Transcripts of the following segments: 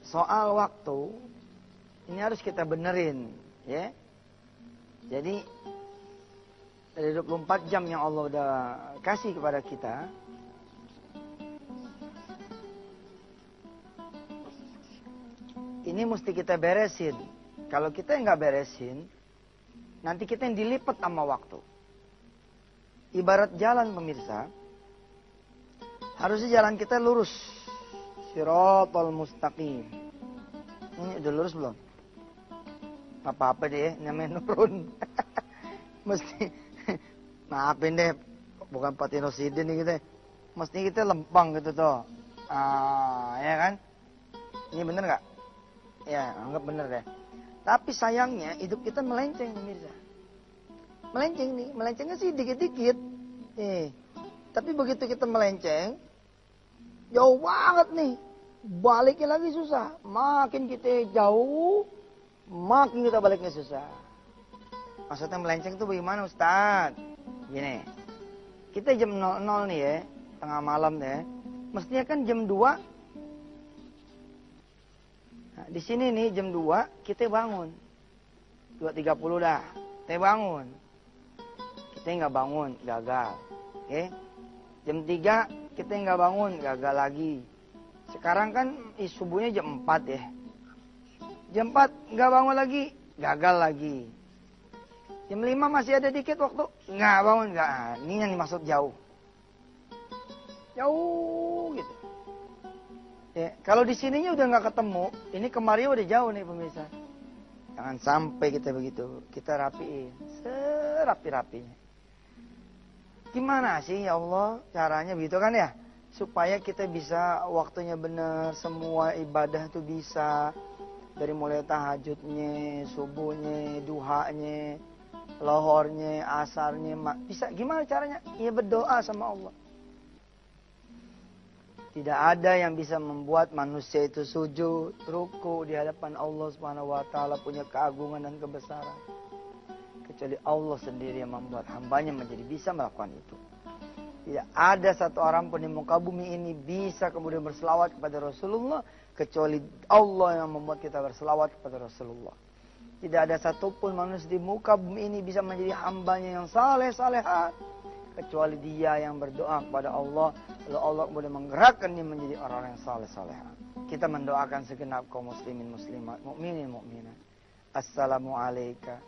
soal waktu ini harus kita benerin, ya. Jadi dari 24 jam yang Allah udah kasih kepada kita, ini mesti kita beresin. Kalau kita nggak beresin, nanti kita yang dilipat sama waktu. Ibarat jalan, pemirsa, harusnya jalan kita lurus. Shiratal mustaqim. Ini udah lurus belum? Apa-apa deh, namanya nurun. Mesti, maafin deh, bukan patinosidin nih kita. Mesti kita lempang gitu tuh. Ya kan? Ini bener nggak? Ya, anggap bener deh. Tapi sayangnya hidup kita melenceng, pemirsa. Melenceng nih, melencengnya sih dikit-dikit. Tapi begitu kita melenceng, jauh banget nih. Baliknya lagi susah. Makin kita jauh, makin kita baliknya susah. Maksudnya melenceng itu bagaimana, Ustaz? Gini, kita jam 00 nih ya, tengah malam deh. Mestinya kan jam 2. Nah, di sini nih jam 2 kita bangun. 2.30 dah. Kita bangun. Kita nggak bangun, gagal. Oke? Jam 3 kita nggak bangun, gagal lagi. Sekarang kan subuhnya jam 4 ya. Jam 4 nggak bangun lagi, gagal lagi. Jam 5 masih ada dikit waktu, nggak bangun, nggak. Ini yang dimaksud jauh. Jauh gitu. Ya, kalau di sininya udah nggak ketemu, ini kemarin udah jauh nih pemirsa. Jangan sampai kita begitu, kita rapiin, serapi-rapinya. Gimana sih ya Allah caranya begitu kan ya? Supaya kita bisa waktunya benar, semua ibadah tuh bisa. Dari mulai tahajudnya, subuhnya, duhanya, lohornya, asarnya, bisa. Gimana caranya? Ya berdoa sama Allah. Tidak ada yang bisa membuat manusia itu sujud, ruku di hadapan Allah Subhanahu wa taala, punya keagungan dan kebesaran. Kecuali Allah sendiri yang membuat hambanya menjadi bisa melakukan itu. Tidak ada satu orang pun di muka bumi ini bisa kemudian berselawat kepada Rasulullah, kecuali Allah yang membuat kita berselawat kepada Rasulullah. Tidak ada satupun manusia di muka bumi ini bisa menjadi hambanya yang saleh-salehat, kecuali dia yang berdoa kepada Allah, lalu Allah kemudian menggerakkan dia menjadi orang yang saleh-salehat. Kita mendoakan segenap kaum muslimin muslimat, mukminin mukminat. Assalamualaikum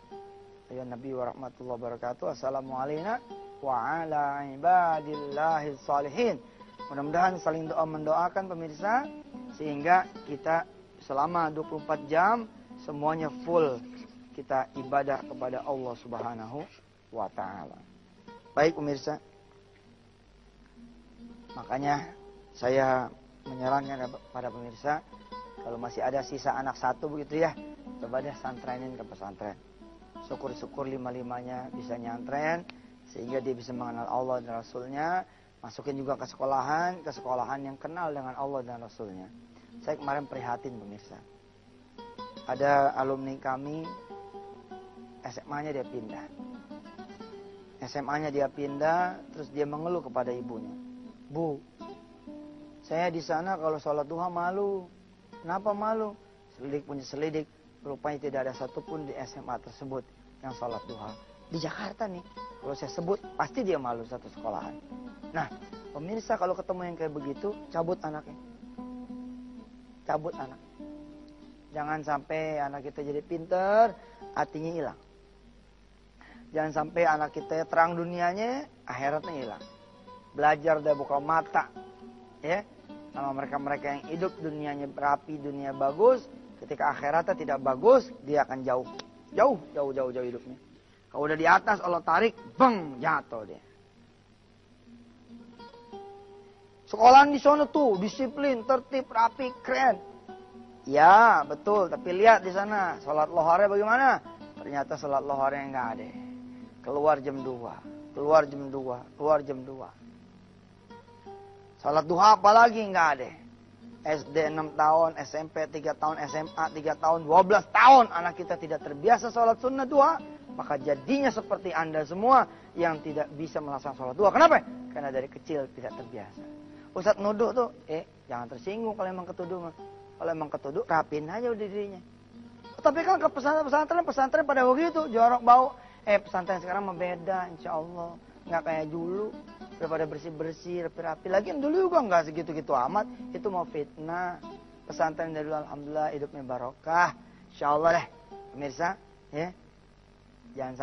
ya Nabi wa rahmatullahi wabarakatuh. Assalamualaikum wa ala ibadillahis salihin. Mudah-mudahan saling doa mendoakan pemirsa, sehingga kita selama 24 jam semuanya full kita ibadah kepada Allah Subhanahu wa taala. Baik pemirsa, makanya saya menyarankan pada pemirsa, kalau masih ada sisa anak satu begitu ya, coba deh santrenin ke pesantren. Syukur-syukur 5-5-nya bisa nyantren, sehingga dia bisa mengenal Allah dan Rasulnya. Masukin juga ke sekolahan yang kenal dengan Allah dan Rasulnya. Saya kemarin prihatin pemirsa, ada alumni kami, SMA-nya dia pindah. SMA-nya dia pindah, terus dia mengeluh kepada ibunya. Bu, saya di sana kalau sholat duha malu. Kenapa malu? Selidik punya selidik, rupanya tidak ada satupun di SMA tersebut yang sholat duha. Di Jakarta nih, kalau saya sebut, pasti dia malu satu sekolahan. Nah, pemirsa kalau ketemu yang kayak begitu, cabut anaknya. Cabut anak. Jangan sampai anak kita jadi pinter, hatinya hilang. Jangan sampai anak kita terang dunianya, akhiratnya hilang. Belajar dan buka mata, ya, sama mereka-mereka yang hidup dunianya berapi, dunia bagus. Ketika akhiratnya tidak bagus, dia akan jauh hidupnya. Kalau udah di atas Allah tarik, bang, jatuh dia. Sekolahan di sana tuh disiplin, tertib, rapi, keren. Ya betul, tapi lihat di sana sholat lohornya bagaimana? Ternyata sholat lohornya nggak ada. Keluar jam 2, keluar jam 2, keluar jam 2. Salat duha apalagi nggak ada. SD 6 tahun, SMP 3 tahun, SMA 3 tahun, 12 tahun anak kita tidak terbiasa salat sunnah duha, maka jadinya seperti Anda semua yang tidak bisa melaksanakan salat duha. Kenapa? Karena dari kecil tidak terbiasa. Ustaz nuduh tuh, jangan tersinggung kalau emang ketuduh mah. Kalau emang ketuduk, rapiin aja udah dirinya. Tapi kan ke pesantren pada begitu, jorok bau. Pesantren sekarang mah beda, insya Allah. Nggak kayak dulu, udah pada bersih-bersih, rapi-rapi. Lagian dulu juga nggak segitu-gitu amat. Itu mau fitnah. Pesantren dari dulu, alhamdulillah, hidupnya barokah. Insya Allah deh, pemirsa. Ya. Jangan